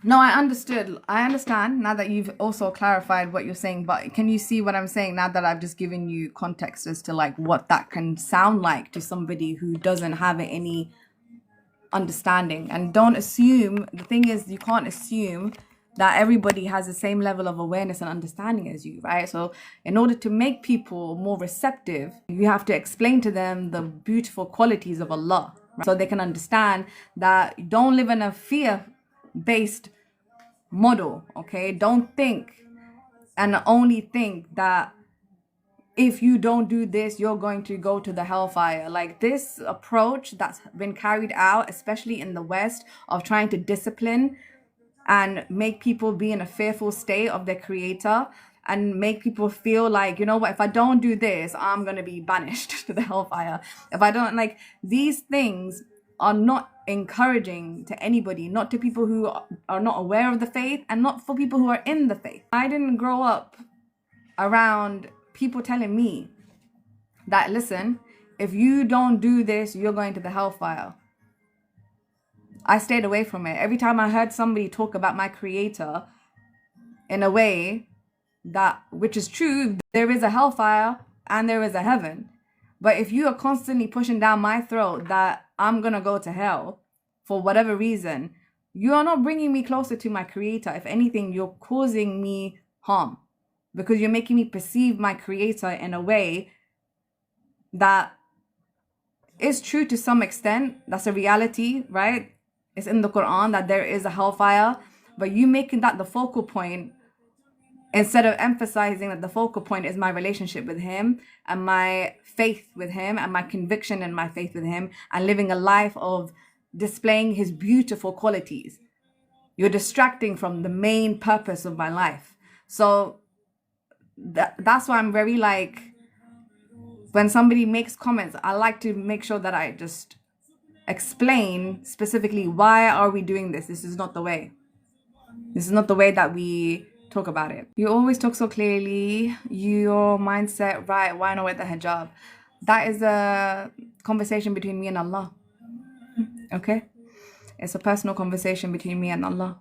No, I understood. I understand now that you've also clarified what you're saying, but can you see what I'm saying now that I've just given you context as to like what that can sound like to somebody who doesn't have any understanding? And don't assume, the thing is, you can't assume that everybody has the same level of awareness and understanding as you, right? So in order to make people more receptive, you have to explain to them the beautiful qualities of Allah, right? So they can understand that you don't live in a fear based model. Okay, don't think and only think that if you don't do this, you're going to go to the hellfire. Like this approach that's been carried out, especially in the West, of trying to discipline and make people be in a fearful state of their creator and make people feel like, you know what, if I don't do this, I'm going to be banished to the hellfire. If I don't, like, these things are not encouraging to anybody, not to people who are not aware of the faith and not for people who are in the faith. I didn't grow up around people telling me that, listen, if you don't do this, you're going to the hellfire. I stayed away from it. Every time I heard somebody talk about my creator in a way that, which is true, there is a hellfire and there is a heaven. But if you are constantly pushing down my throat that I'm going to go to hell for whatever reason, you are not bringing me closer to my creator. If anything, you're causing me harm because you're making me perceive my creator in a way that is true to some extent. That's a reality, right? It's in the Quran that there is a hellfire, but you making that the focal point instead of emphasizing that the focal point is my relationship with him and my faith with him and my conviction in my faith with him and living a life of displaying his beautiful qualities. You're distracting from the main purpose of my life. So that's why I'm very like, when somebody makes comments, I like to make sure that I just explain specifically, why are we doing this? This is not the way. This is not the way that we talk about it. You always talk so clearly. Your mindset, right? Why not wear the hijab? That is a conversation between me and Allah. Okay? It's a personal conversation between me and Allah.